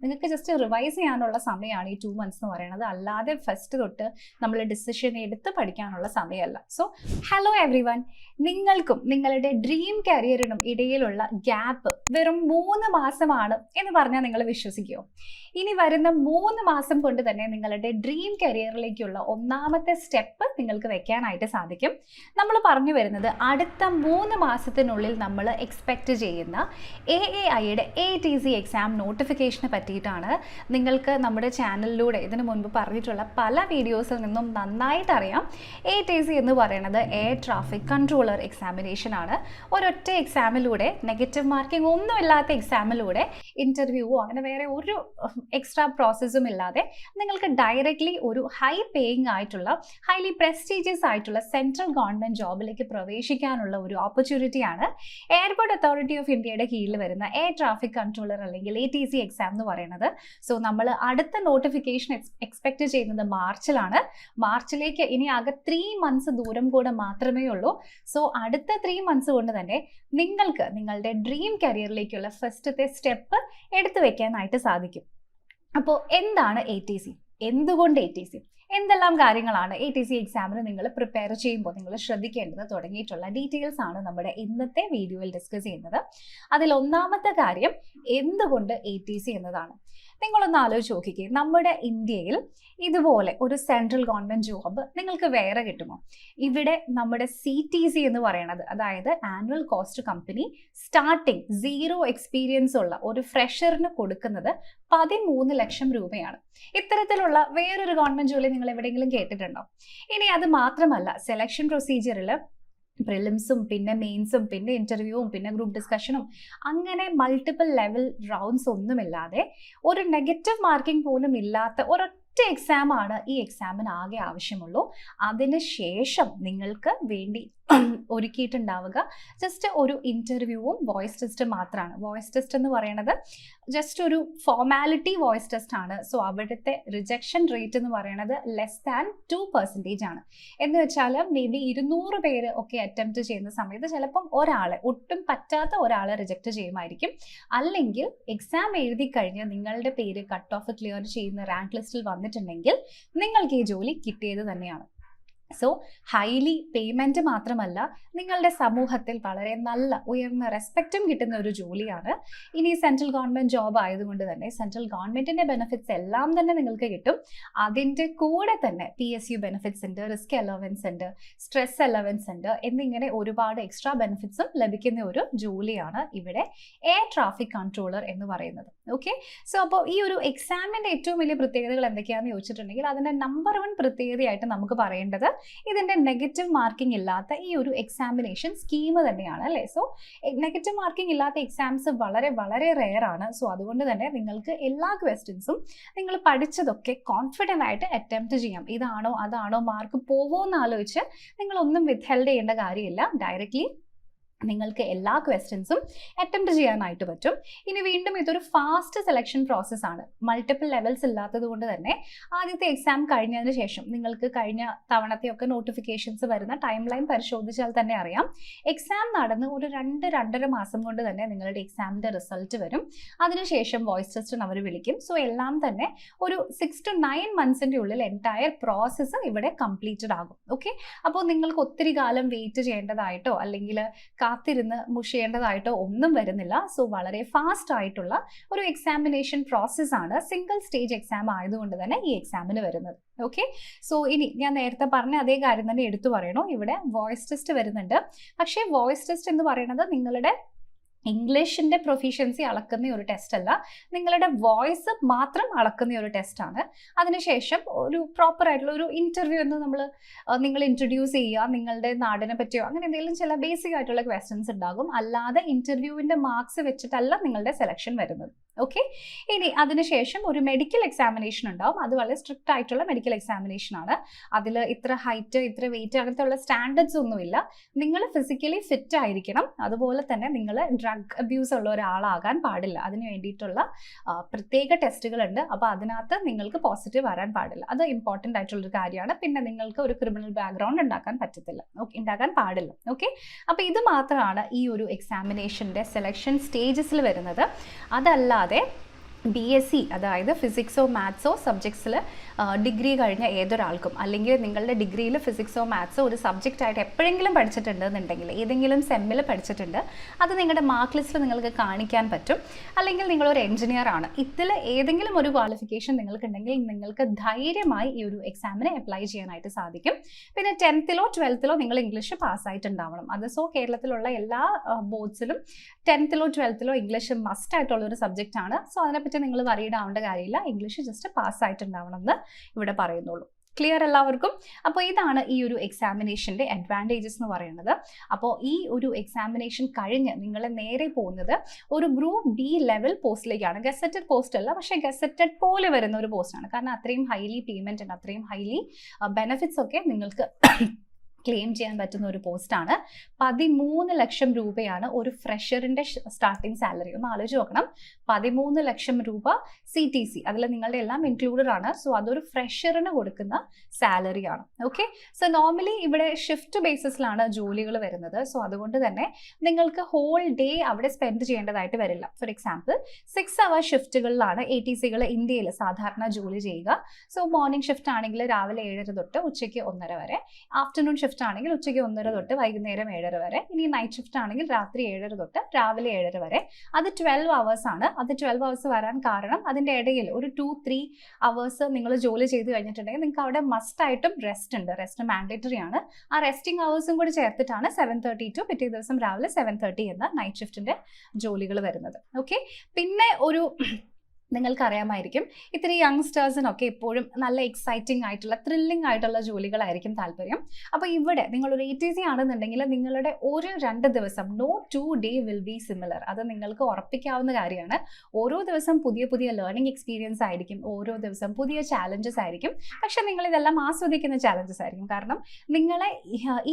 നിങ്ങൾക്ക് just revise ചെയ്യാനുള്ള സമയമാണ് ഈ 2 months എന്ന് പറയുന്നത്. അല്ലാതെ ഫസ്റ്റ് തൊട്ട് നമ്മൾ ഡിസിഷൻ എടുത്ത് പഠിക്കാനുള്ള സമയമല്ല. സോ ഹലോ എവ്രി വൺ, നിങ്ങൾക്കും നിങ്ങളുടെ ഡ്രീം കരിയറിനും ഇടയിലുള്ള ഗ്യാപ്പ് വെറും 3 മാസമാണ് എന്ന് പറഞ്ഞാൽ നിങ്ങൾ വിശ്വസിക്കുമോ? ഇനി വരുന്ന 3 മാസം കൊണ്ട് തന്നെ നിങ്ങളുടെ ഡ്രീം കരിയറിലേക്കുള്ള ഒന്നാമത്തെ സ്റ്റെപ്പ് നിങ്ങൾക്ക് വെക്കാനായിട്ട് സാധിക്കും. നമ്മൾ പറഞ്ഞു വരുന്നത് അടുത്ത 3 മാസത്തിനുള്ളിൽ നമ്മൾ എക്സ്പെക്റ്റ് ചെയ്യുന്ന AAIയുടെ ATC എക്സാം നോട്ടിഫിക്കേഷനെ പറ്റിയിട്ടാണ്. നിങ്ങൾക്ക് നമ്മുടെ ചാനലിലൂടെ ഇതിനു മുൻപ് പറഞ്ഞിട്ടുള്ള പല വീഡിയോസിൽ നിന്നും നന്നായിട്ട് അറിയാം. ATC എന്ന് പറയുന്നത് എയർ ട്രാഫിക് കൺട്രോളർ എക്സാമിനേഷൻ ആണ്. ഒരൊറ്റ എക്സാമിലൂടെ, നെഗറ്റീവ് മാർക്കിംഗ് ഒന്നുമില്ലാത്ത എക്സാമിലൂടെ, ഇന്റർവ്യൂവോ അങ്ങനെ വേറെ ഒരു എക്സ്ട്രാ പ്രോസസ്സും ഇല്ലാതെ നിങ്ങൾക്ക് ഡയറക്റ്റ്ലി ഒരു ഹൈ പേയിങ് ആയിട്ടുള്ള, ഹൈലി പ്രസ്റ്റീജിയസ് ആയിട്ടുള്ള സെൻട്രൽ ഗവൺമെന്റ് ജോബിലേക്ക് പ്രവേശിക്കാനുള്ള ഒരു ഓപ്പർച്യൂണിറ്റിയാണ് എയർപോർട്ട് അതോറിറ്റി ഓഫ് ഇന്ത്യയുടെ കീഴിൽ വരുന്ന എയർ ട്രാഫിക് കൺട്രോളർ അല്ലെങ്കിൽ ATC എക്സാം എന്ന് പറയുന്നത്. സോ നമ്മൾ അടുത്ത നോട്ടിഫിക്കേഷൻ എക്സ്പെക്ട് ചെയ്യുന്നത് മാർച്ചിലാണ്. മാർച്ചിലേക്ക് ഇനി ആകെ 3 months ദൂരം കൂടെ മാത്രമേ ഉള്ളൂ. സോ അടുത്ത 3 months കൊണ്ട് തന്നെ നിങ്ങൾക്ക് നിങ്ങളുടെ ഡ്രീം കരിയറിലേക്കുള്ള ഫസ്റ്റത്തെ സ്റ്റെപ്പ് എടുത്തു വെക്കാനായിട്ട് സാധിക്കും. അപ്പോൾ എന്താണ് ATC? എന്തുകൊണ്ട് ATC? എന്തെല്ലാം കാര്യങ്ങളാണ് ATC എക്സാമിന് നിങ്ങൾ പ്രിപ്പയർ ചെയ്യുമ്പോൾ നിങ്ങൾ ശ്രദ്ധിക്കേണ്ടത് തുടങ്ങിയിട്ടുള്ള ഡീറ്റെയിൽസ് ആണ് നമ്മുടെ ഇന്നത്തെ വീഡിയോയിൽ ഡിസ്കസ് ചെയ്യുന്നത്. അതിൽ ഒന്നാമത്തെ കാര്യം എന്തുകൊണ്ട് ATC എന്നതാണ്. നിങ്ങളൊന്ന് ആലോചിച്ച് നോക്കിക്കേ, നമ്മുടെ ഇന്ത്യയിൽ ഇതുപോലെ ഒരു സെൻട്രൽ ഗവൺമെന്റ് ജോബ് നിങ്ങൾക്ക് വേറെ കിട്ടുമോ? ഇവിടെ നമ്മുടെ CTC എന്ന് പറയുന്നത്, അതായത് annual cost company, starting 0 experience ഉള്ള ഒരു ഫ്രഷറിന് കൊടുക്കുന്നത് 13 ലക്ഷം രൂപയാണ്. ഇത്തരത്തിലുള്ള വേറൊരു ഗവൺമെന്റ് ജോലി നിങ്ങൾ എവിടെയെങ്കിലും കേട്ടിട്ടുണ്ടോ? ഇനി അത് മാത്രമല്ല, സെലക്ഷൻ പ്രൊസീജിയറിൽ പ്രിലിംസും പിന്നെ മെയിൻസും പിന്നെ ഇന്റർവ്യൂവും പിന്നെ ഗ്രൂപ്പ് ഡിസ്കഷനും അങ്ങനെ മൾട്ടിപ്പിൾ ലെവൽ റൗണ്ട്സ് ഒന്നുമില്ലാതെ ഒരു നെഗറ്റീവ് മാർക്കിംഗ് പോലും ഇല്ലാത്ത ഒരൊറ്റ എക്സാമാണ് ഈ എക്സാമിന് ആകെ ആവശ്യമുള്ളൂ. അതിനുശേഷം നിങ്ങൾക്ക് വേണ്ടി ഒരുക്കിയിട്ടുണ്ടാവുക ജസ്റ്റ് ഒരു ഇന്റർവ്യൂവും വോയിസ് ടെസ്റ്റ് മാത്രമാണ്. വോയിസ് ടെസ്റ്റ് എന്ന് പറയുന്നത് ജസ്റ്റ് ഒരു ഫോർമാലിറ്റി വോയിസ് ടെസ്റ്റ് ആണ്. സോ അവിടുത്തെ റിജക്ഷൻ റേറ്റ് എന്ന് പറയുന്നത് <2% ആണ്. എന്ന് വെച്ചാൽ മേ ബി 200 പേര് ഒക്കെ അറ്റംപ്റ്റ് ചെയ്യുന്ന സമയത്ത് ചിലപ്പം ഒരാളെ, ഒട്ടും പറ്റാത്ത ഒരാളെ റിജക്റ്റ് ചെയ്യുമായിരിക്കും. അല്ലെങ്കിൽ എക്സാം എഴുതി കഴിഞ്ഞ് നിങ്ങളുടെ പേര് കട്ട് ഓഫ് ക്ലിയർ ചെയ്യുന്ന റാങ്ക് ലിസ്റ്റിൽ വന്നിട്ടുണ്ടെങ്കിൽ നിങ്ങൾക്ക് ഈ ജോലി കിട്ടിയത് തന്നെയാണ്. സോ ഹൈലി പേയ്മെന്റ് മാത്രമല്ല, നിങ്ങളുടെ സമൂഹത്തിൽ വളരെ നല്ല ഉയർന്ന റെസ്പെക്റ്റും കിട്ടുന്ന ഒരു ജോലിയാണ്. ഇനി സെൻട്രൽ ഗവൺമെന്റ് ജോബ് ആയതുകൊണ്ട് തന്നെ സെൻട്രൽ ഗവൺമെന്റിന്റെ ബെനിഫിറ്റ്സ് എല്ലാം തന്നെ നിങ്ങൾക്ക് കിട്ടും. അതിൻ്റെ കൂടെ തന്നെ PSU ബെനിഫിറ്റ്സ് ഉണ്ട്, റിസ്ക് അലവൻസ് ഉണ്ട്, സ്ട്രെസ് അലവൻസ് ഉണ്ട് എന്നിങ്ങനെ ഒരുപാട് എക്സ്ട്രാ ബെനിഫിറ്റ്സും ലഭിക്കുന്ന ഒരു ജോലിയാണ് ഇവിടെ എയർ ട്രാഫിക് കൺട്രോളർ എന്ന് പറയുന്നത്. ഓക്കെ, സോ അപ്പോൾ ഈ ഒരു എക്സാമിന്റെ ഏറ്റവും വലിയ പ്രത്യേകതകൾ എന്തൊക്കെയാണെന്ന് ചോദിച്ചിട്ടുണ്ടെങ്കിൽ അതിന്റെ നമ്പർ 1 പ്രത്യേകതയായിട്ട് നമുക്ക് പറയേണ്ടത് ഇതിന്റെ നെഗറ്റീവ് മാർക്കിംഗ് ഇല്ലാത്ത ഈ ഒരു എക്സാമിനേഷൻ സ്കീം തന്നെയാണ്, അല്ലേ? സോ നെഗറ്റീവ് മാർക്കിംഗ് ഇല്ലാത്ത എക്സാംസ് വളരെ വളരെ റെയർ ആണ്. സോ അതുകൊണ്ട് തന്നെ നിങ്ങൾക്ക് എല്ലാ ക്വസ്റ്റ്യൻസും നിങ്ങൾ പഠിച്ചതൊക്കെ കോൺഫിഡൻ്റ് ആയിട്ട് അറ്റംപ്റ്റ് ചെയ്യാം. ഇതാണോ അതാണോ മാർക്ക് പോവോ എന്ന് ആലോചിച്ച് നിങ്ങളൊന്നും വിത്ത്ഹെൽഡ് ചെയ്യേണ്ട കാര്യമില്ല. ഡയറക്റ്റ്ലി നിങ്ങൾക്ക് എല്ലാ ക്വസ്റ്റ്യൻസും അറ്റംപ്റ്റ് ചെയ്യാനായിട്ട് പറ്റും. ഇനി വീണ്ടും ഇതൊരു ഫാസ്റ്റ് സെലക്ഷൻ പ്രോസസ്സാണ്. മൾട്ടിപ്പിൾ ലെവൽസ് ഇല്ലാത്തത് കൊണ്ട് തന്നെ ആദ്യത്തെ എക്സാം കഴിഞ്ഞതിന് ശേഷം നിങ്ങൾക്ക് കഴിഞ്ഞ തവണത്തെയൊക്കെ നോട്ടിഫിക്കേഷൻസ് വരുന്ന ടൈം ലൈൻ പരിശോധിച്ചാൽ തന്നെ അറിയാം, എക്സാം നടന്ന് ഒരു 2-2.5 മാസം കൊണ്ട് തന്നെ നിങ്ങളുടെ എക്സാമിൻ്റെ റിസൾട്ട് വരും. അതിനുശേഷം വോയിസ് ടെസ്റ്റും അവർ വിളിക്കും. സോ എല്ലാം തന്നെ ഒരു 6 to 9 months ഉള്ളിൽ എൻറ്റയർ പ്രോസസ്സ് ഇവിടെ കംപ്ലീറ്റഡ് ആകും. ഓക്കെ, അപ്പോൾ നിങ്ങൾക്ക് ഒത്തിരി കാലം വെയിറ്റ് ചെയ്യേണ്ടതായിട്ടോ അല്ലെങ്കിൽ കാത്തിരുന്ന് മുഷിയേണ്ടതായിട്ടോ ഒന്നും വരുന്നില്ല. സോ വളരെ ഫാസ്റ്റ് ആയിട്ടുള്ള ഒരു എക്സാമിനേഷൻ പ്രോസസ്സാണ് സിംഗിൾ സ്റ്റേജ് എക്സാം ആയതുകൊണ്ട് തന്നെ ഈ എക്സാമിന് വരുന്നത്. ഓക്കെ, സോ ഇനി ഞാൻ നേരത്തെ പറഞ്ഞ അതേ കാര്യം തന്നെ എടുത്തു പറയണോ, ഇവിടെ വോയിസ് ടെസ്റ്റ് വരുന്നുണ്ട്. പക്ഷേ വോയിസ് ടെസ്റ്റ് എന്ന് പറയുന്നത് നിങ്ങളുടെ ഇംഗ്ലീഷിൻ്റെ പ്രൊഫീഷ്യൻസി അളക്കുന്ന ഒരു ടെസ്റ്റ് അല്ല, നിങ്ങളുടെ വോയിസ് മാത്രം അളക്കുന്ന ഒരു ടെസ്റ്റാണ്. അതിനുശേഷം ഒരു പ്രോപ്പർ ആയിട്ടുള്ള ഒരു ഇൻ്റർവ്യൂ എന്ന് നിങ്ങൾ ഇൻട്രൊഡ്യൂസ് ചെയ്യുക, നിങ്ങളുടെ നാടിനെ പറ്റിയോ അങ്ങനെ എന്തെങ്കിലും ചില ബേസിക് ആയിട്ടുള്ള ക്വസ്റ്റ്യൻസ് ഉണ്ടാകും. അല്ലാതെ ഇൻ്റർവ്യൂവിൻ്റെ മാർക്സ് വെച്ചിട്ടല്ല നിങ്ങളുടെ സെലക്ഷൻ വരുന്നത്. ഓക്കെ, ഇനി അതിനുശേഷം ഒരു മെഡിക്കൽ എക്സാമിനേഷൻ ഉണ്ടാവും. അത് വളരെ സ്ട്രിക്റ്റ് ആയിട്ടുള്ള മെഡിക്കൽ എക്സാമിനേഷൻ ആണ്. അതിൽ ഇത്ര ഹൈറ്റ് ഇത്ര വെയിറ്റ് അങ്ങനത്തെ ഉള്ള സ്റ്റാൻഡേർഡ്സ് ഒന്നുമില്ല. നിങ്ങൾ ഫിസിക്കലി ഫിറ്റ് ആയിരിക്കണം. അതുപോലെ തന്നെ നിങ്ങൾ ഡ്രഗ് അബ്യൂസ് ഉള്ള ഒരാളാകാൻ പാടില്ല. അതിന് വേണ്ടിയിട്ടുള്ള പ്രത്യേക ടെസ്റ്റുകളുണ്ട്. അപ്പോൾ അതിനകത്ത് നിങ്ങൾക്ക് പോസിറ്റീവ് വരാൻ പാടില്ല. അത് ഇമ്പോർട്ടൻ്റ് ആയിട്ടുള്ളൊരു കാര്യമാണ്. പിന്നെ നിങ്ങൾക്ക് ഒരു ക്രിമിനൽ ബാക്ക്ഗ്രൗണ്ട് ഉണ്ടാക്കാൻ പാടില്ല. ഓക്കെ, അപ്പോൾ ഇത് മാത്രമാണ് ഈ ഒരു എക്സാമിനേഷൻ്റെ സെലക്ഷൻ സ്റ്റേജസിൽ വരുന്നത്. അതല്ലാതെ BSc അതായത് ഫിസിക്സോ മാത്സോ സബ്ജക്ട്സിൽ ഡിഗ്രി കഴിഞ്ഞ ഏതൊരാൾക്കും, അല്ലെങ്കിൽ നിങ്ങളുടെ ഡിഗ്രിയിൽ ഫിസിക്സോ മാത്സോ ഒരു സബ്ജക്റ്റായിട്ട് എപ്പോഴെങ്കിലും പഠിച്ചിട്ടുണ്ടെന്നുണ്ടെങ്കിൽ, ഏതെങ്കിലും സെമ്മിൽ പഠിച്ചിട്ടുണ്ട്, അത് നിങ്ങളുടെ മാർക്ക് ലിസ്റ്റിൽ നിങ്ങൾക്ക് കാണിക്കാൻ പറ്റും. അല്ലെങ്കിൽ നിങ്ങളൊരു എഞ്ചിനീയർ ആണ്, ഇതിൽ ഏതെങ്കിലും ഒരു ക്വാളിഫിക്കേഷൻ നിങ്ങൾക്കുണ്ടെങ്കിൽ നിങ്ങൾക്ക് ധൈര്യമായി ഈ ഒരു എക്സാമിന് അപ്ലൈ ചെയ്യാനായിട്ട് സാധിക്കും. പിന്നെ 10th-ലോ 12th-ലോ നിങ്ങൾ ഇംഗ്ലീഷ് പാസ്സായിട്ടുണ്ടാവണം. അത് കേരളത്തിലുള്ള എല്ലാ ബോർഡ്സിലും 10th-ലോ 12th-ലോ ഇംഗ്ലീഷ് മസ്റ്റ് ആയിട്ടുള്ളൊരു സബ്ജക്റ്റാണ്. സോ അതിനെപ്പറ്റി നിങ്ങൾ വറീഡ് ആവേണ്ട കാര്യമില്ല, ഇംഗ്ലീഷ് ജസ്റ്റ് പാസ്സായിട്ടുണ്ടാവണം എന്ന് ഇവിടെ പറയുന്നുള്ളൂ. ക്ലിയർ എല്ലാവർക്കും? അപ്പോൾ ഇതാണ് ഈ ഒരു എക്സാമിനേഷൻ്റെ അഡ്വാൻറ്റേജസ് എന്ന് പറയുന്നത്. അപ്പോൾ ഈ ഒരു എക്സാമിനേഷൻ കഴിഞ്ഞ് നിങ്ങൾ നേരെ പോകുന്നത് ഒരു ഗ്രൂപ്പ് B ലെവൽ പോസ്റ്റിലേക്കാണ്. ഗസറ്റഡ് പോസ്റ്റ് അല്ല, പക്ഷേ ഗസറ്റഡ് പോലെ വരുന്ന ഒരു പോസ്റ്റാണ്. കാരണം അത്രയും ഹൈലി പേയ്മെൻറ്റ് ഉണ്ട്, അത്രയും ഹൈലി ബെനിഫിറ്റ്സ് ഒക്കെ നിങ്ങൾക്ക് ക്ലെയിം ചെയ്യാൻ പറ്റുന്ന ഒരു പോസ്റ്റാണ്. 13 ലക്ഷം രൂപയാണ് ഒരു ഫ്രഷറിൻ്റെ സ്റ്റാർട്ടിംഗ് സാലറി. ഒന്ന് ആലോചിച്ച് നോക്കണം, 13 ലക്ഷം രൂപ CTC, അതിൽ നിങ്ങളുടെ എല്ലാം ഇൻക്ലൂഡഡ് ആണ്. സോ അതൊരു ഫ്രഷറിന് കൊടുക്കുന്ന സാലറിയാണ്. ഓക്കെ, സോ നോർമലി ഇവിടെ ഷിഫ്റ്റ് ബേസിസിലാണ് ജോലികൾ വരുന്നത്. സോ അതുകൊണ്ട് തന്നെ നിങ്ങൾക്ക് ഹോൾ ഡേ അവിടെ സ്പെൻഡ് ചെയ്യേണ്ടതായിട്ട് വരില്ല. ഫോർ എക്സാമ്പിൾ 6 hour ഷിഫ്റ്റുകളിലാണ് ATCകൾ ഇന്ത്യയിൽ സാധാരണ ജോലി ചെയ്യുക. സോ മോർണിംഗ് ഷിഫ്റ്റ് ആണെങ്കിൽ രാവിലെ 7:30 തൊട്ട് ഉച്ചയ്ക്ക് 1:30 വരെ, ആഫ്റ്റർനൂൺ ഷിഫ്റ്റ് ആണെങ്കിൽ ഉച്ചയ്ക്ക് 1:30 തൊട്ട് വൈകുന്നേരം 7:30 വരെ, ഇനി നൈറ്റ് ഷിഫ്റ്റ് ആണെങ്കിൽ രാത്രി 7:30 തൊട്ട് രാവിലെ 7:30 വരെ. അത് 12 hours ആണ്. അത് 12 hours വരാൻ കാരണം അതിൻ്റെ ഇടയിൽ ഒരു 2-3 hours നിങ്ങൾ ജോലി ചെയ്ത് കഴിഞ്ഞിട്ടുണ്ടെങ്കിൽ നിങ്ങൾക്ക് അവിടെ മസ്റ്റ് ആയിട്ടും റെസ്റ്റ് ഉണ്ട്. റെസ്റ്റ് മാൻഡേറ്ററി ആണ്. ആ റെസ്റ്റിംഗ് അവേഴ്സും കൂടി ചേർത്തിട്ടാണ് 7:30 to പിറ്റേ ദിവസം രാവിലെ 7:30 എന്ന നൈറ്റ് ഷിഫ്റ്റിൻ്റെ ജോലികൾ വരുന്നത്. ഓക്കെ, പിന്നെ ഒരു നിങ്ങൾക്കറിയാമായിരിക്കും, ഇത്തിരി യങ്സ്റ്റേഴ്സിനൊക്കെ എപ്പോഴും നല്ല എക്സൈറ്റിംഗ് ആയിട്ടുള്ള ത്രില്ലിംഗ് ആയിട്ടുള്ള ജോലികളായിരിക്കും താല്പര്യം. അപ്പോൾ ഇവിടെ നിങ്ങളൊരു ATC ആണെന്നുണ്ടെങ്കിൽ നിങ്ങളുടെ 1-2 ദിവസം no 2 day will be similar. അത് നിങ്ങൾക്ക് ഉറപ്പിക്കാവുന്ന കാര്യമാണ്. ഓരോ ദിവസം പുതിയ പുതിയ ലേണിംഗ് എക്സ്പീരിയൻസ് ആയിരിക്കും, ഓരോ ദിവസം പുതിയ ചാലഞ്ചസ് ആയിരിക്കും. പക്ഷെ നിങ്ങളിതെല്ലാം ആസ്വദിക്കുന്ന ചാലഞ്ചസ് ആയിരിക്കും. കാരണം നിങ്ങളെ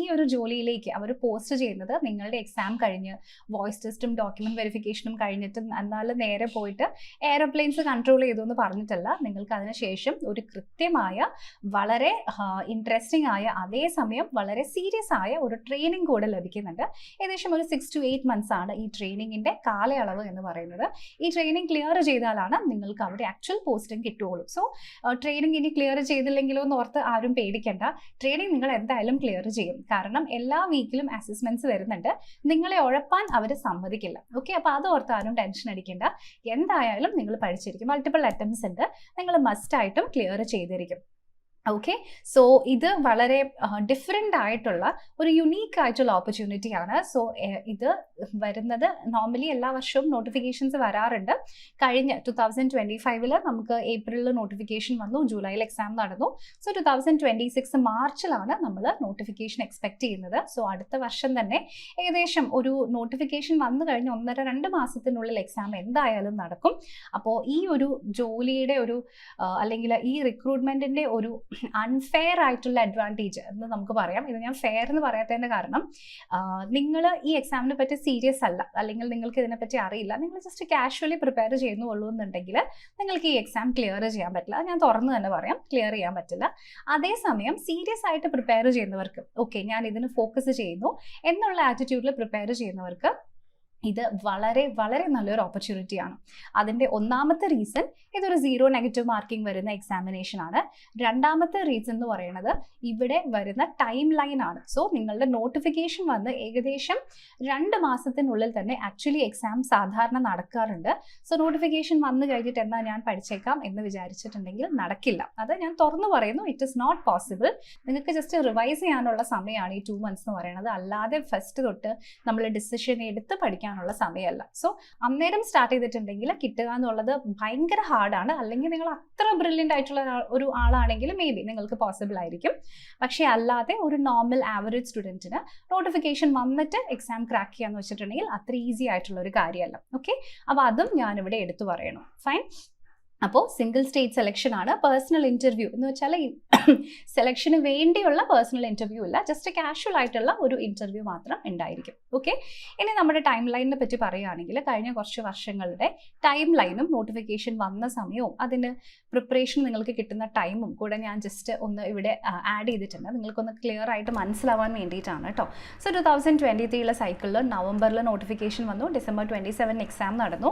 ഈ ഒരു ജോലിയിലേക്ക് അവർ പോസ്റ്റ് ചെയ്യുന്നത് നിങ്ങളുടെ എക്സാം കഴിഞ്ഞ് വോയിസ് ടെസ്റ്റും ഡോക്യുമെന്റ് വെരിഫിക്കേഷനും കഴിഞ്ഞിട്ട് എന്നാലും നേരെ പോയിട്ട് എയർപ്ലെയിൻ കൺട്രോൾ ചെയ്തു എന്ന് പറഞ്ഞിട്ടല്ല. നിങ്ങൾക്ക് അതിനുശേഷം ഒരു കൃത്യമായ വളരെ ഇൻട്രസ്റ്റിംഗ് ആയ അതേസമയം വളരെ സീരിയസ് ആയ ഒരു ട്രെയിനിങ് കൂടെ ലഭിക്കുന്നുണ്ട്. ഏകദേശം ഒരു 6 to 8 months ആണ് ഈ ട്രെയിനിങ്ങിൻ്റെ കാലയളവ് എന്ന് പറയുന്നത്. ഈ ട്രെയിനിങ് ക്ലിയർ ചെയ്താലാണ് നിങ്ങൾക്ക് അവിടെ ആക്ച്വൽ പോസ്റ്റിംഗ് കിട്ടുകയുള്ളൂ. സോ ട്രെയിനിങ് ഇനി ക്ലിയർ ചെയ്തില്ലെങ്കിലോ എന്ന് ഓർത്ത് ആരും പേടിക്കേണ്ട. ട്രെയിനിങ് നിങ്ങൾ എന്തായാലും ക്ലിയർ ചെയ്യും. കാരണം എല്ലാ വീക്കിലും അസസ്മെന്റ്സ് വരുന്നുണ്ട്. നിങ്ങളെ ഉഴപ്പാൻ അവർ സമ്മതിക്കില്ല. ഓക്കെ, അപ്പോൾ അത് ഓർത്ത് ആരും ടെൻഷൻ അടിക്കേണ്ട. എന്തായാലും നിങ്ങൾ പഠിച്ചിരിക്കും. മൾട്ടിപ്പിൾ അറ്റംപ്റ്റ്സ് ഉണ്ട്, നിങ്ങൾ മസ്റ്റായിട്ടും ക്ലിയർ ചെയ്തിരിക്കും. ഓക്കെ, സോ ഇത് വളരെ ഡിഫറെൻ്റ് ആയിട്ടുള്ള ഒരു യുണീക്ക് ആയിട്ടുള്ള ഓപ്പർച്യൂണിറ്റിയാണ്. സോ ഇത് വരുന്നത് നോർമലി എല്ലാ വർഷവും നോട്ടിഫിക്കേഷൻസ് വരാറുണ്ട്. കഴിഞ്ഞ 2025 നമുക്ക് ഏപ്രിലിൽ നോട്ടിഫിക്കേഷൻ വന്നു, ജൂലൈയിൽ എക്സാം നടന്നു. സോ 2026 മാർച്ചിലാണ് നമ്മൾ നോട്ടിഫിക്കേഷൻ എക്സ്പെക്ട് ചെയ്യുന്നത്. സോ അടുത്ത വർഷം തന്നെ ഏകദേശം ഒരു നോട്ടിഫിക്കേഷൻ വന്നു കഴിഞ്ഞ് 1.5-2 മാസത്തിനുള്ളിൽ എക്സാം എന്തായാലും നടക്കും. അപ്പോൾ ഈ ഒരു ജോലിയുടെ ഒരു അല്ലെങ്കിൽ ഈ റിക്രൂട്ട്മെൻറ്റിൻ്റെ ഒരു അൺഫെയർ ആയിട്ടുള്ള അഡ്വാൻറ്റേജ് എന്ന് നമുക്ക് പറയാം. ഇത് ഞാൻ ഫെയർ എന്ന് പറയാത്തതിൻ്റെ കാരണം നിങ്ങൾ ഈ എക്സാമിനെ പറ്റി സീരിയസ് അല്ല, അല്ലെങ്കിൽ നിങ്ങൾക്ക് ഇതിനെപ്പറ്റി അറിയില്ല, നിങ്ങൾ ജസ്റ്റ് കാഷ്വലി പ്രിപ്പയർ ചെയ്യുന്നുള്ളൂ എന്നുണ്ടെങ്കിൽ നിങ്ങൾക്ക് ഈ എക്സാം ക്ലിയർ ചെയ്യാൻ പറ്റില്ല. ഞാൻ തുറന്ന് തന്നെ പറയാം, ക്ലിയർ ചെയ്യാൻ പറ്റില്ല. അതേസമയം സീരിയസ് ആയിട്ട് പ്രിപ്പയർ ചെയ്യുന്നവർക്ക്, ഓക്കെ ഞാൻ ഇതിന് ഫോക്കസ് ചെയ്യുന്നു എന്നുള്ള ആറ്റിറ്റ്യൂഡിൽ പ്രിപ്പയർ ചെയ്യുന്നവർക്ക് ഇത് വളരെ വളരെ നല്ലൊരു ഓപ്പർച്യൂണിറ്റിയാണ്. അതിൻ്റെ ഒന്നാമത്തെ റീസൺ ഇതൊരു 0 നെഗറ്റീവ് മാർക്കിംഗ് വരുന്ന എക്സാമിനേഷൻ ആണ്. രണ്ടാമത്തെ റീസൺ എന്ന് പറയുന്നത് ഇവിടെ വരുന്ന ടൈം ലൈൻ ആണ്. സോ നിങ്ങളുടെ നോട്ടിഫിക്കേഷൻ വന്ന് ഏകദേശം 2 മാസത്തിനുള്ളിൽ തന്നെ ആക്ച്വലി എക്സാം സാധാരണ നടക്കാറുണ്ട്. സോ നോട്ടിഫിക്കേഷൻ വന്നു കഴിഞ്ഞിട്ട് എന്താ ഞാൻ പഠിച്ചേക്കാം എന്ന് വിചാരിച്ചിട്ടുണ്ടെങ്കിൽ നടക്കില്ല. അത് ഞാൻ തുറന്നു പറയുന്നു, ഇറ്റ് ഇസ് നോട്ട് പോസിബിൾ. നിങ്ങൾക്ക് ജസ്റ്റ് റിവൈസ് ചെയ്യാനുള്ള സമയമാണ് ഈ 2 months എന്ന് പറയുന്നത്. അല്ലാതെ ഫസ്റ്റ് തൊട്ട് നമ്മൾ ഡിസിഷൻ എടുത്ത് പഠിക്കാനുള്ള സമയമല്ല. സോ അന്നേരം സ്റ്റാർട്ട് ചെയ്തിട്ടുണ്ടെങ്കിൽ കിട്ടുക എന്നുള്ളത് ഭയങ്കര ഹാർഡാണ്. അല്ലെങ്കിൽ നിങ്ങൾ അത്ര ബ്രില്യൻ്റ് ആയിട്ടുള്ള ഒരു ആളാണെങ്കിൽ മേ ബി നിങ്ങൾക്ക് പോസിബിൾ ആയിരിക്കും. പക്ഷേ അല്ലാതെ ഒരു നോർമൽ ആവറേജ് സ്റ്റുഡൻറ്റിന് നോട്ടിഫിക്കേഷൻ വന്നിട്ട് എക്സാം ക്രാക്ക് ചെയ്യാന്ന് വെച്ചിട്ടുണ്ടെങ്കിൽ അത്ര ഈസി ആയിട്ടുള്ള ഒരു കാര്യമല്ല. ഓക്കെ, അപ്പോൾ അതും ഞാനിവിടെ എടുത്തു പറയണം. ഫൈൻ. അപ്പോൾ സിംഗിൾ സ്റ്റേജ് സെലക്ഷൻ ആണ്. പേഴ്സണൽ ഇൻ്റർവ്യൂ എന്ന് വെച്ചാൽ സെലക്ഷന് വേണ്ടിയുള്ള പേഴ്സണൽ ഇൻ്റർവ്യൂ ഇല്ല, ജസ്റ്റ് കാഷ്വൽ ആയിട്ടുള്ള ഒരു ഇൻ്റർവ്യൂ മാത്രം ഉണ്ടായിരിക്കും. ഓക്കെ, ഇനി നമ്മുടെ ടൈം ലൈനിനെ പറ്റി പറയുകയാണെങ്കിൽ കഴിഞ്ഞ കുറച്ച് വർഷങ്ങളുടെ ടൈം ലൈനും നോട്ടിഫിക്കേഷൻ വന്ന സമയവും അതിന് പ്രിപ്പറേഷൻ നിങ്ങൾക്ക് കിട്ടുന്ന ടൈമും കൂടെ ഞാൻ ജസ്റ്റ് ഒന്ന് ഇവിടെ ആഡ് ചെയ്തിട്ടുണ്ട്, നിങ്ങൾക്കൊന്ന് ക്ലിയർ ആയിട്ട് മനസ്സിലാവാൻ വേണ്ടിയിട്ടാണ് കേട്ടോ. സോ 2023 സൈക്കിളിൽ നവംബറിൽ നോട്ടിഫിക്കേഷൻ വന്നു, ഡിസംബർ 27 എക്സാം നടന്നു.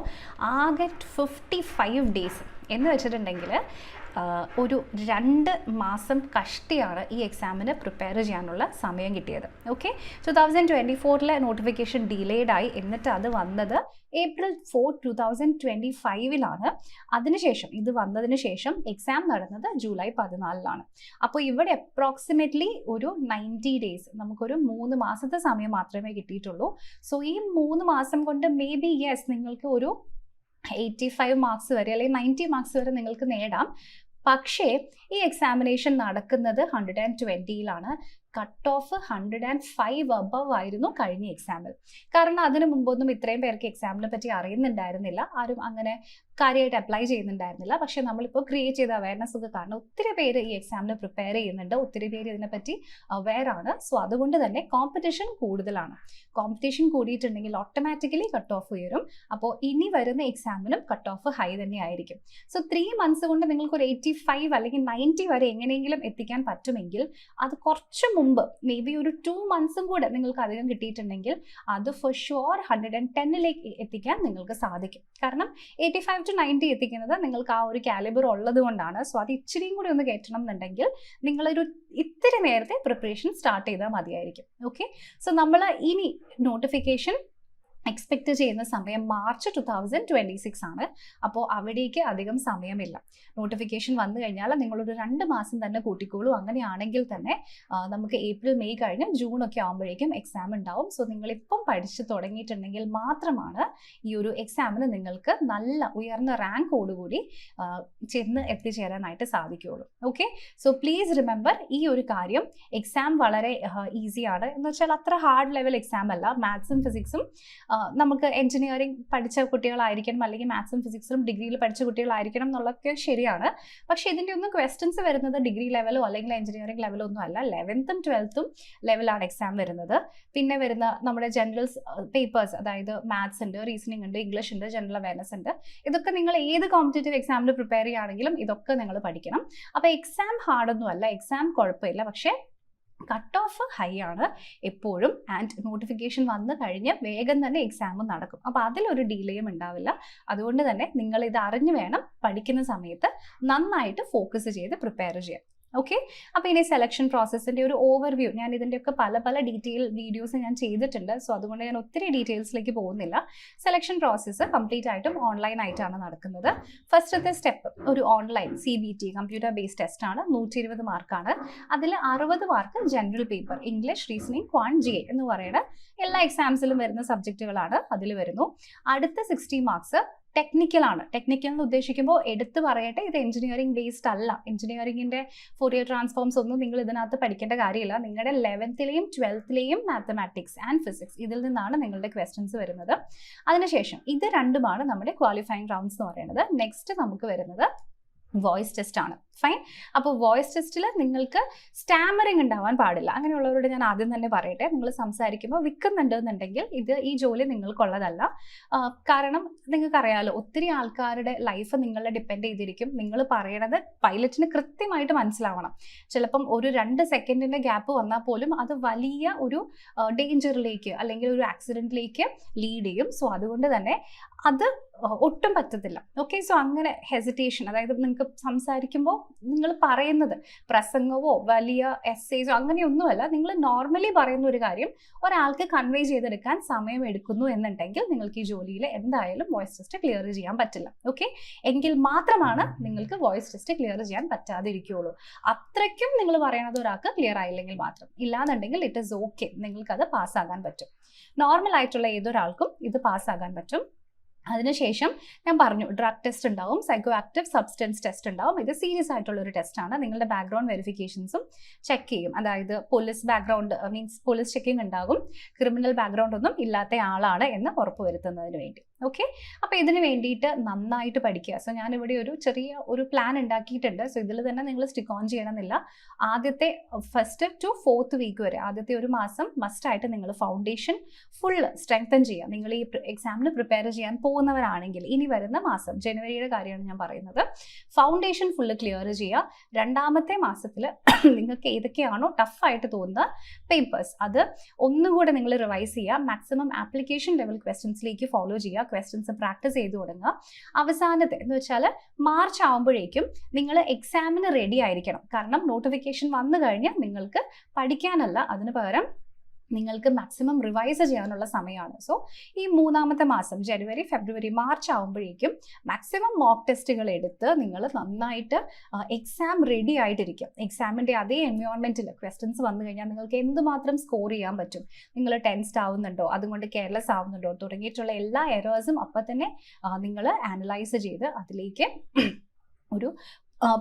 ആകെ 55 ഡേയ്സ് എന്ന് വെച്ചിട്ടുണ്ടെങ്കിൽ ഒരു 2 മാസം കഷ്ടിയാണ് ഈ എക്സാമിന് പ്രിപ്പയർ ചെയ്യാനുള്ള സമയം കിട്ടിയത്. ഓക്കെ, 2024 നോട്ടിഫിക്കേഷൻ ഡിലേഡായി, എന്നിട്ട് അത് വന്നത് April 4, 2025 അതിനുശേഷം ഇത് വന്നതിന് ശേഷം എക്സാം നടന്നത് July 14 അപ്പോൾ ഇവിടെ അപ്രോക്സിമേറ്റ്ലി ഒരു 90 ഡേയ്സ്, നമുക്കൊരു 3 മാസത്തെ സമയം മാത്രമേ കിട്ടിയിട്ടുള്ളൂ. സോ ഈ 3 മാസം കൊണ്ട് മേ ബി യെസ് നിങ്ങൾക്ക് ഒരു 85 മാർക്സ് വരെ അല്ലെങ്കിൽ 90 മാർക്സ് വരെ നിങ്ങൾക്ക് നേടാം. പക്ഷേ ഈ എക്സാമിനേഷൻ നടക്കുന്നത് 120 കട്ട് ഓഫ് 105 അബവ് ആയിരുന്നു കഴിഞ്ഞ എക്സാമിൽ. കാരണം അതിനു മുമ്പൊന്നും ഇത്രയും പേർക്ക് എക്സാമിനെ പറ്റി അറിയുന്നുണ്ടായിരുന്നില്ല, ആരും അങ്ങനെ കാര്യമായിട്ട് അപ്ലൈ ചെയ്യുന്നുണ്ടായിരുന്നില്ല. പക്ഷെ നമ്മളിപ്പോൾ ക്രിയേറ്റ് ചെയ്ത അവയർനെസ് ഒക്കെ കാരണം ഒത്തിരി പേര് ഈ എക്സാമിന് പ്രിപ്പയർ ചെയ്യുന്നുണ്ട്, ഒത്തിരി പേര് ഇതിനെപ്പറ്റി അവെയർ ആണ്. സോ അതുകൊണ്ട് തന്നെ കോമ്പറ്റീഷൻ കൂടുതലാണ്. കോമ്പറ്റീഷൻ കൂടിയിട്ടുണ്ടെങ്കിൽ ഓട്ടോമാറ്റിക്കലി കട്ട് ഓഫ് ഉയരും. അപ്പോൾ ഇനി വരുന്ന എക്സാമിനും കട്ട് ഓഫ് ഹൈ തന്നെ ആയിരിക്കും. സോ 3 മന്ത്സ് കൊണ്ട് നിങ്ങൾക്ക് ഒരു 85 അല്ലെങ്കിൽ 90 വരെ എങ്ങനെയെങ്കിലും എത്തിക്കാൻ പറ്റുമെങ്കിൽ അത് കുറച്ച് മുമ്പ് മേ ബി ഒരു 2 മന്ത്സും കൂടെ നിങ്ങൾക്ക് അധികം കിട്ടിയിട്ടുണ്ടെങ്കിൽ അത് ഫോർ ഷുവർ 110 എത്തിക്കാൻ നിങ്ങൾക്ക് സാധിക്കും. കാരണം 85 to 90 എത്തിക്കുന്നത് നിങ്ങൾക്ക് ആ ഒരു കാലിബർ ഉള്ളത് കൊണ്ടാണ്. സോ അത് ഇച്ചിരിയും കൂടി ഒന്ന് കയറ്റണം എന്നുണ്ടെങ്കിൽ നിങ്ങളൊരു ഇത്തിരി നേരത്തെ പ്രിപ്പറേഷൻ സ്റ്റാർട്ട് ചെയ്താൽ മതിയായിരിക്കും. ഓക്കെ, സോ നമ്മൾ ഇനി നോട്ടിഫിക്കേഷൻ എക്സ്പെക്ട് ചെയ്യുന്ന സമയം മാർച്ച് 2026 ആണ്. അപ്പോൾ അവിടേക്ക് അധികം സമയമില്ല. നോട്ടിഫിക്കേഷൻ വന്നു കഴിഞ്ഞാൽ നിങ്ങളൊരു 2 മാസം തന്നെ കൂട്ടിക്കോളൂ. അങ്ങനെയാണെങ്കിൽ തന്നെ നമുക്ക് ഏപ്രിൽ മെയ് കഴിഞ്ഞ് ജൂൺ ഒക്കെ ആകുമ്പോഴേക്കും എക്സാം ഉണ്ടാവും. സോ നിങ്ങളിപ്പം പഠിച്ചു തുടങ്ങിയിട്ടുണ്ടെങ്കിൽ മാത്രമാണ് ഈ ഒരു എക്സാമിന് നിങ്ങൾക്ക് നല്ല ഉയർന്ന റാങ്കോടുകൂടി ചെന്ന് എത്തിച്ചേരാനായിട്ട് സാധിക്കുകയുള്ളൂ. ഓക്കെ, സോ പ്ലീസ് റിമെമ്പർ ഈ ഒരു കാര്യം. എക്സാം വളരെ ഈസിയാണ് എന്ന് വെച്ചാൽ അത്ര ഹാർഡ് ലെവൽ എക്സാം അല്ല. മാത്സും ഫിസിക്സും നമുക്ക് എഞ്ചിനീയറിംഗ് പഠിച്ച കുട്ടികളായിരിക്കണം, അല്ലെങ്കിൽ മാത്സും ഫിസിക്സിലും ഡിഗ്രിയിൽ പഠിച്ച കുട്ടികളായിരിക്കണം എന്നുള്ളതൊക്കെ ശരിയാണ്. പക്ഷേ ഇതിൻ്റെ ഒന്നും ക്വസ്റ്റ്യൻസ് വരുന്നത് ഡിഗ്രി ലെവലോ അല്ലെങ്കിൽ എഞ്ചിനീയറിംഗ് ലെവലോ ഒന്നും അല്ല. 11th 12th ലെവലാണ് എക്സാം വരുന്നത്. പിന്നെ വരുന്ന നമ്മുടെ ജനറൽ പേപ്പേഴ്സ്, അതായത് മാത്സ് ഉണ്ട്, റീസണിംഗ് ഉണ്ട്, ഇംഗ്ലീഷ് ഉണ്ട്, ജനറൽ അവയർനെസ് ഉണ്ട്. ഇതൊക്കെ നിങ്ങൾ ഏത് കോമ്പറ്റേറ്റീവ് എക്സാമിന് പ്രിപ്പയർ ചെയ്യുകയാണെങ്കിലും ഇതൊക്കെ നിങ്ങൾ പഠിക്കണം. അപ്പോൾ എക്സാം ഹാർഡൊന്നും അല്ല, എക്സാം കുഴപ്പമില്ല. പക്ഷേ കട്ട് ഓഫ് ഹൈ ആണ് എപ്പോഴും. ആൻഡ് നോട്ടിഫിക്കേഷൻ വന്നു കഴിഞ്ഞ് വേഗം തന്നെ എക്സാമും നടക്കും. അപ്പോൾ അതിലൊരു ഡിലേയും ഉണ്ടാവില്ല. അതുകൊണ്ട് തന്നെ നിങ്ങൾ ഇത് അറിഞ്ഞു വേണം പഠിക്കുന്ന സമയത്ത് നന്നായിട്ട് ഫോക്കസ് ചെയ്ത് പ്രിപ്പയർ ചെയ്യാൻ. ഓക്കെ, അപ്പോൾ ഇനി സെലക്ഷൻ പ്രോസസ്സിൻ്റെ ഒരു ഓവർവ്യൂ, ഞാൻ ഇതിൻ്റെയൊക്കെ പല ഡീറ്റെയിൽ വീഡിയോസ് ഞാൻ ചെയ്തിട്ടുണ്ട്. സോ അതുകൊണ്ട് ഞാൻ ഒത്തിരി ഡീറ്റെയിൽസിലേക്ക് പോകുന്നില്ല. സെലക്ഷൻ പ്രോസസ്സ് കംപ്ലീറ്റ് ആയിട്ടും ഓൺലൈൻ ആയിട്ടാണ് നടക്കുന്നത്. ഫസ്റ്റത്തെ സ്റ്റെപ്പ് ഒരു online CBT computer based test ആണ്. 120 മാർക്കാണ്. അതിൽ 60 mark general paper, English, reasoning, GA എന്ന് പറയുന്ന എല്ലാ എക്സാംസിലും വരുന്ന സബ്ജക്റ്റുകളാണ് അതിൽ വരുന്നു. അടുത്ത 60 മാർക്സ് ടെക്നിക്കലാണ്. ടെക്നിക്കൽ എന്ന് ഉദ്ദേശിക്കുമ്പോൾ എടുത്തു പറയട്ടെ, ഇത് എഞ്ചിനീയറിംഗ് ബേസ്ഡ് അല്ല. എഞ്ചിനീയറിംഗിൻ്റെ ഫോറിയർ ട്രാൻസ്ഫോംസ് ഒന്നും നിങ്ങൾ ഇതിനകത്ത് പഠിക്കേണ്ട കാര്യമില്ല. നിങ്ങളുടെ 11th 12th mathematics and physics ഇതിൽ നിന്നാണ് നിങ്ങളുടെ ക്വസ്റ്റ്യൻസ് വരുന്നത്. അതിനുശേഷം ഇത് രണ്ടുമാണ് നമ്മുടെ ക്വാളിഫയിങ് റൗണ്ട്സ് എന്ന് പറയുന്നത്. നെക്സ്റ്റ് നമുക്ക് വരുന്നത് വോയിസ് ടെസ്റ്റ് ആണ്. ഫൈൻ. അപ്പോൾ വോയിസ് ടെസ്റ്റിൽ നിങ്ങൾക്ക് സ്റ്റാമറിങ് ഉണ്ടാവാൻ പാടില്ല. അങ്ങനെയുള്ളവരോട് ഞാൻ ആദ്യം തന്നെ പറയട്ടെ, നിങ്ങൾ സംസാരിക്കുമ്പോൾ വിൽക്കുന്നുണ്ടെന്നുണ്ടെങ്കിൽ ഈ ജോലി നിങ്ങൾക്കുള്ളതല്ല. കാരണം നിങ്ങൾക്കറിയാമല്ലോ, ഒത്തിരി ആൾക്കാരുടെ ലൈഫ് നിങ്ങളെ ഡിപ്പെൻഡ് ചെയ്തിരിക്കും. നിങ്ങൾ പറയണത് പൈലറ്റിന് കൃത്യമായിട്ട് മനസ്സിലാവണം. ചിലപ്പം ഒരു 2 സെക്കൻഡിൻ്റെ ഗ്യാപ്പ് വന്നാൽ പോലും അത് വലിയ ഒരു ഡേഞ്ചറിലേക്ക് അല്ലെങ്കിൽ ഒരു ആക്സിഡൻറ്റിലേക്ക് ലീഡ് ചെയ്യും. സോ അതുകൊണ്ട് തന്നെ അത് ഒട്ടും പറ്റത്തില്ല. ഓക്കെ, സോ അങ്ങനെ ഹെസിറ്റേഷൻ, അതായത് നിങ്ങൾക്ക് സംസാരിക്കുമ്പോൾ നിങ്ങൾ പറയുന്നത് പ്രസംഗമോ വലിയ എസ്സേജോ അങ്ങനെയൊന്നുമല്ല, നിങ്ങൾ നോർമലി പറയുന്ന ഒരു കാര്യം ഒരാൾക്ക് കൺവേ ചെയ്തെടുക്കാൻ സമയം എടുക്കുന്നു എന്നുണ്ടെങ്കിൽ നിങ്ങൾക്ക് ഈ ജോലിയിൽ എന്തായാലും വോയിസ് ടെസ്റ്റ് ക്ലിയർ ചെയ്യാൻ പറ്റില്ല. ഓക്കെ, എങ്കിൽ മാത്രമാണ് നിങ്ങൾക്ക് വോയിസ് ടെസ്റ്റ് ക്ലിയർ ചെയ്യാൻ പറ്റാതിരിക്കുകയുള്ളൂ. അത്രയ്ക്കും നിങ്ങൾ പറയണത് ഒരാൾക്ക് ക്ലിയർ ആയില്ലെങ്കിൽ മാത്രം. ഇല്ലാന്നുണ്ടെങ്കിൽ ഇറ്റ് ഈസ് ഓക്കെ, നിങ്ങൾക്കത് പാസ്സാകാൻ പറ്റും. നോർമൽ ആയിട്ടുള്ള ഏതൊരാൾക്കും ഇത് പാസ്സാകാൻ പറ്റും. അതിനുശേഷം ഞാൻ പറഞ്ഞു ഡ്രഗ് ടെസ്റ്റ് ഉണ്ടാവും, സൈക്കോ ആക്റ്റീവ് സബ്സ്റ്റൻസ് ടെസ്റ്റ് ഉണ്ടാവും. ഇത് സീരിയസ് ആയിട്ടുള്ളൊരു ടെസ്റ്റാണ്. നിങ്ങളുടെ ബാക്ക്ഗ്രൗണ്ട് വെരിഫിക്കേഷൻസും ചെക്ക് ചെയ്യും. അതായത് police background means police checking ഉണ്ടാകും. ക്രിമിനൽ ബാക്ക്ഗ്രൗണ്ട് ഒന്നും ഇല്ലാത്ത ആളാണ് എന്ന് ഉറപ്പുവരുത്തുന്നതിന് വേണ്ടി. ഓക്കെ. അപ്പോൾ ഇതിന് വേണ്ടിയിട്ട് നന്നായിട്ട് പഠിക്കുക. സോ ഞാനിവിടെ ഒരു ചെറിയ ഒരു പ്ലാൻ ഉണ്ടാക്കിയിട്ടുണ്ട്. സോ ഇതിൽ തന്നെ നിങ്ങൾ സ്റ്റിക്ക് ഓൺ ചെയ്യണമെന്നില്ല. ആദ്യത്തെ 1st to 4th വീക്ക് വരെ, ആദ്യത്തെ ഒരു മാസം മസ്റ്റായിട്ട് നിങ്ങൾ ഫൗണ്ടേഷൻ ഫുള്ള് സ്ട്രെങ്തൻ ചെയ്യുക. നിങ്ങൾ ഈ എക്സാമിന് പ്രിപ്പയർ ചെയ്യാൻ പോകുന്നവരാണെങ്കിൽ ഇനി വരുന്ന മാസം ജനുവരിയുടെ കാര്യമാണ് ഞാൻ പറയുന്നത്. ഫൗണ്ടേഷൻ ഫുള്ള് ക്ലിയർ ചെയ്യുക. രണ്ടാമത്തെ മാസത്തിൽ നിങ്ങൾക്ക് ഏതൊക്കെയാണോ ടഫായിട്ട് തോന്നുന്ന പേപ്പേഴ്സ് അത് ഒന്നുകൂടെ നിങ്ങൾ റിവൈസ് ചെയ്യുക. മാക്സിമം ആപ്ലിക്കേഷൻ ലെവൽ ക്വസ്റ്റ്യൻസിലേക്ക് ഫോളോ ചെയ്യുക. ക്വസ്റ്റ്യൻസ് പ്രാക്ടീസ് ചെയ്ത് തുടങ്ങുക. അവസാനത്തെ എന്ന് വെച്ചാൽ മാർച്ച് ആകുമ്പോഴേക്കും നിങ്ങൾ എക്സാമിന് റെഡി ആയിരിക്കണം. കാരണം നോട്ടിഫിക്കേഷൻ വന്നു കഴിഞ്ഞാൽ നിങ്ങൾക്ക് പഠിക്കാനല്ല, അതിന് പകരം നിങ്ങൾക്ക് മാക്സിമം റിവൈസ് ചെയ്യാനുള്ള സമയമാണ്. സോ ഈ മൂന്നാമത്തെ മാസം ജനുവരി, ഫെബ്രുവരി, മാർച്ച് ആകുമ്പോഴേക്കും മാക്സിമം മോക്ക് ടെസ്റ്റുകൾ എടുത്ത് നിങ്ങൾ നന്നായിട്ട് എക്സാം റെഡി ആയിട്ടിരിക്കും. എക്സാമിൻ്റെ അതേ എൻവയോൺമെൻറ്റിൽ ക്വസ്റ്റ്യൻസ് വന്നു കഴിഞ്ഞാൽ നിങ്ങൾക്ക് എന്തുമാത്രം സ്കോർ ചെയ്യാൻ പറ്റും, നിങ്ങൾ ടെൻസ്ഡ് ആവുന്നുണ്ടോ, അതുകൊണ്ട് കെയർലെസ് ആവുന്നുണ്ടോ തുടങ്ങിയിട്ടുള്ള എല്ലാ എറേഴ്സും അപ്പം തന്നെ നിങ്ങൾ ആനലൈസ് ചെയ്ത് അതിലേക്ക് ഒരു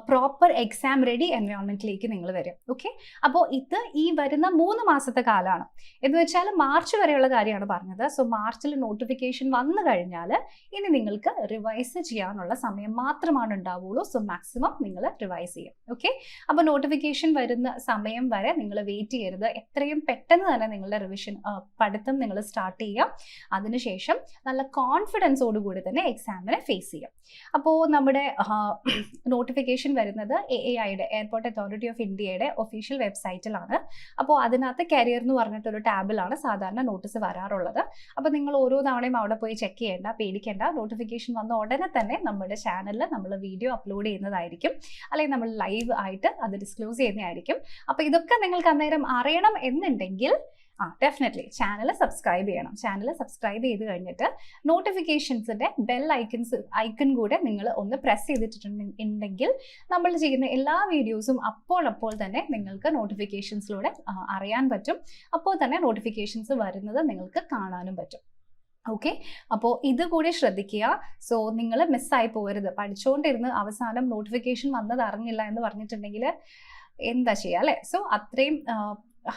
പ്രോപ്പർ എക്സാം റെഡി എൻവയോൺമെൻറ്റിലേക്ക് നിങ്ങൾ വരും. ഓക്കെ. അപ്പോൾ ഇത് ഈ വരുന്ന 3 മാസത്തെ കാലമാണ്. എന്ന് വെച്ചാൽ മാർച്ച് വരെയുള്ള കാര്യമാണ് പറഞ്ഞത്. സോ മാർച്ചിൽ നോട്ടിഫിക്കേഷൻ വന്നു കഴിഞ്ഞാൽ ഇനി നിങ്ങൾക്ക് റിവൈസ് ചെയ്യാനുള്ള സമയം മാത്രമാണ് ഉണ്ടാവുള്ളൂ. സോ മാക്സിമം നിങ്ങൾ റിവൈസ് ചെയ്യും. ഓക്കെ. അപ്പോൾ നോട്ടിഫിക്കേഷൻ വരുന്ന സമയം വരെ നിങ്ങൾ വെയിറ്റ് ചെയ്യരുത്. എത്രയും പെട്ടെന്ന് തന്നെ നിങ്ങളുടെ റിവിഷൻ പഠിത്തം നിങ്ങൾ സ്റ്റാർട്ട് ചെയ്യുക. അതിനുശേഷം നല്ല കോൺഫിഡൻസോടുകൂടി തന്നെ എക്സാമിനെ ഫേസ് ചെയ്യുക. അപ്പോൾ നമ്മുടെ നോട്ടിഫിക്കേഷൻ വരുന്നത് AAIയുടെ എയർപോർട്ട് അതോറിറ്റി ഓഫ് ഇന്ത്യയുടെ ഒഫീഷ്യൽ വെബ്സൈറ്റിലാണ്. അപ്പോൾ അതിനകത്ത് കരിയർ എന്ന് പറഞ്ഞിട്ടൊരു ടാബിലാണ് സാധാരണ നോട്ടീസ് വരാറുള്ളത്. അപ്പോൾ നിങ്ങൾ ഓരോ തവണയും അവിടെ പോയി ചെക്ക് ചെയ്യേണ്ട, പേടിക്കേണ്ട. നോട്ടിഫിക്കേഷൻ വന്ന ഉടനെ തന്നെ നമ്മുടെ ചാനലിൽ നമ്മൾ വീഡിയോ അപ്ലോഡ് ചെയ്യുന്നതായിരിക്കും, അല്ലെങ്കിൽ നമ്മൾ ലൈവ് ആയിട്ട് അത് ഡിസ്ക്ലോസ് ചെയ്യുന്നതായിരിക്കും. അപ്പോൾ ഇതൊക്കെ നിങ്ങൾക്ക് അന്നേരം അറിയണം എന്നുണ്ടെങ്കിൽ ഡെഫിനറ്റ്ലി ചാനൽ സബ്സ്ക്രൈബ് ചെയ്യണം. ചാനൽ സബ്സ്ക്രൈബ് ചെയ്ത് കഴിഞ്ഞിട്ട് നോട്ടിഫിക്കേഷൻസിൻ്റെ ബെൽ ഐക്കൺ കൂടെ നിങ്ങൾ ഒന്ന് പ്രസ് ചെയ്തിട്ടുണ്ടെങ്കിൽ നമ്മൾ ചെയ്യുന്ന എല്ലാ വീഡിയോസും അപ്പോൾ തന്നെ നിങ്ങൾക്ക് നോട്ടിഫിക്കേഷൻസിലൂടെ അറിയാൻ പറ്റും. അപ്പോൾ തന്നെ നോട്ടിഫിക്കേഷൻസ് വരുന്നത് നിങ്ങൾക്ക് കാണാനും പറ്റും. ഓക്കെ. അപ്പോൾ ഇത് കൂടി ശ്രദ്ധിക്കുക. സോ നിങ്ങൾ മിസ്സായി പോകരുത്. പഠിച്ചുകൊണ്ടിരുന്ന് അവസാനം നോട്ടിഫിക്കേഷൻ വന്നത് അറിഞ്ഞില്ല എന്ന് പറഞ്ഞിട്ടുണ്ടെങ്കിൽ എന്താ ചെയ്യുക, അല്ലേ? സോ അത്രയും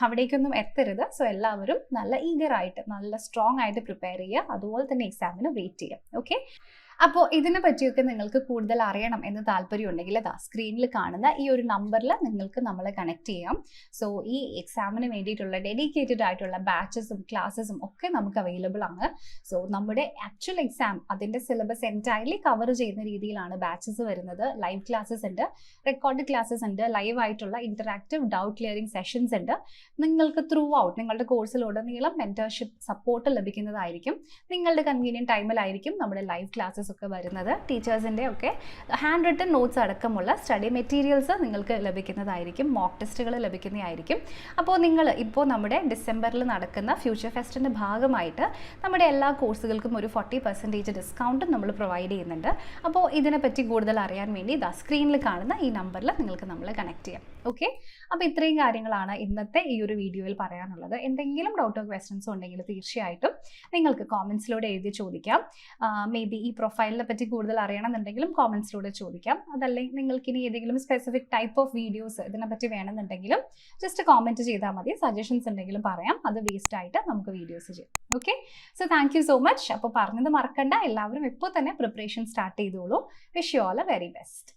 അവിടേക്കൊന്നും എത്തരുത്. സോ എല്ലാവരും നല്ല ഈഗറായിട്ട്, നല്ല സ്ട്രോങ് ആയിട്ട് പ്രിപ്പയർ ചെയ്യുക. അതുപോലെ തന്നെ എക്സാമിന് വെയിറ്റ് ചെയ്യുക. ഓക്കെ. അപ്പോൾ ഇതിനെ പറ്റിയൊക്കെ നിങ്ങൾക്ക് കൂടുതൽ അറിയണം എന്ന് താല്പര്യമുണ്ടെങ്കിൽ സ്ക്രീനിൽ കാണുന്ന ഈ ഒരു നമ്പറിൽ നിങ്ങൾക്ക് നമ്മളെ കണക്ട് ചെയ്യാം. സോ ഈ എക്സാമിന് വേണ്ടിയിട്ടുള്ള ഡെഡിക്കേറ്റഡ് ആയിട്ടുള്ള ബാച്ചസും ക്ലാസ്സസും ഒക്കെ നമുക്ക് അവൈലബിൾ ആണ്. സോ നമ്മുടെ ആക്ച്വൽ എക്സാം അതിൻ്റെ സിലബസ് എൻറ്റയർലി കവർ ചെയ്യുന്ന രീതിയിലാണ് ബാച്ചസ് വരുന്നത്. ലൈവ് ക്ലാസ്സസ് ഉണ്ട്, റെക്കോർഡ് ക്ലാസ്സസ് ഉണ്ട്, ലൈവ് ആയിട്ടുള്ള ഇൻറ്ററാക്റ്റീവ് ഡൗട്ട് ക്ലിയറിംഗ് സെഷൻസ് ഉണ്ട്. നിങ്ങൾക്ക് ത്രൂ ഔട്ട് നിങ്ങളുടെ കോഴ്സിലുടനീളം മെൻറ്റർഷിപ്പ് സപ്പോർട്ട് ലഭിക്കുന്നതായിരിക്കും. നിങ്ങളുടെ കൺവീനിയൻറ്റ് ടൈമിലായിരിക്കും നമ്മുടെ ലൈവ് ക്ലാസ്സസ് ഒക്കെ വരുന്നത്. ടീച്ചേഴ്സിൻ്റെ ഒക്കെ ഹാൻഡ് റിട്ടൺ നോട്ട്സ് അടക്കമുള്ള സ്റ്റഡി മെറ്റീരിയൽസ് നിങ്ങൾക്ക് ലഭിക്കുന്നതായിരിക്കും. മോക്ക് ടെസ്റ്റുകൾ ലഭിക്കുന്നതായിരിക്കും. അപ്പോൾ നിങ്ങൾ ഇപ്പോൾ നമ്മുടെ ഡിസംബറിൽ നടക്കുന്ന ഫ്യൂച്ചർ ഫെസ്റ്റിൻ്റെ ഭാഗമായിട്ട് നമ്മുടെ എല്ലാ കോഴ്സുകൾക്കും ഒരു 40% ഡിസ്കൗണ്ടും നമ്മൾ പ്രൊവൈഡ് ചെയ്യുന്നുണ്ട്. അപ്പോൾ ഇതിനെപ്പറ്റി കൂടുതൽ അറിയാൻ വേണ്ടി സ്ക്രീനിൽ കാണുന്ന ഈ നമ്പറിൽ നിങ്ങൾക്ക് നമ്മളെ കണക്ട് ചെയ്യാം. ഓക്കെ. അപ്പോൾ ഇത്രയും കാര്യങ്ങളാണ് ഇന്നത്തെ ഈ ഒരു വീഡിയോയിൽ പറയാനുള്ളത്. എന്തെങ്കിലും ഡൗട്ടോ ക്വസ്റ്റ്യൻസോ ഉണ്ടെങ്കിൽ തീർച്ചയായിട്ടും നിങ്ങൾക്ക് കോമെൻറ്റ്സിലൂടെ എഴുതി ചോദിക്കാം. മേ ബി ഈ പ്രൊഫൈലിനെ പറ്റി കൂടുതൽ അറിയണമെന്നുണ്ടെങ്കിലും കോമെൻറ്റ്സിലൂടെ ചോദിക്കാം. അതല്ലെങ്കിൽ നിങ്ങൾക്ക് ഇനി ഏതെങ്കിലും സ്പെസിഫിക് ടൈപ്പ് ഓഫ് വീഡിയോസ് ഇതിനെപ്പറ്റി വേണമെന്നുണ്ടെങ്കിലും ജസ്റ്റ് കോമെൻറ്റ് ചെയ്താൽ മതി. സജഷൻസ് ഉണ്ടെങ്കിലും പറയാം, അത് വേസ്റ്റ് ആയിട്ട് നമുക്ക് വീഡിയോസ് ചെയ്യാം. Okay. So thank you so much. അപ്പോൾ പറഞ്ഞത് മറക്കണ്ട, എല്ലാവരും ഇപ്പോൾ തന്നെ പ്രിപ്പറേഷൻ സ്റ്റാർട്ട് ചെയ്തോളൂ. Wish you all A very best.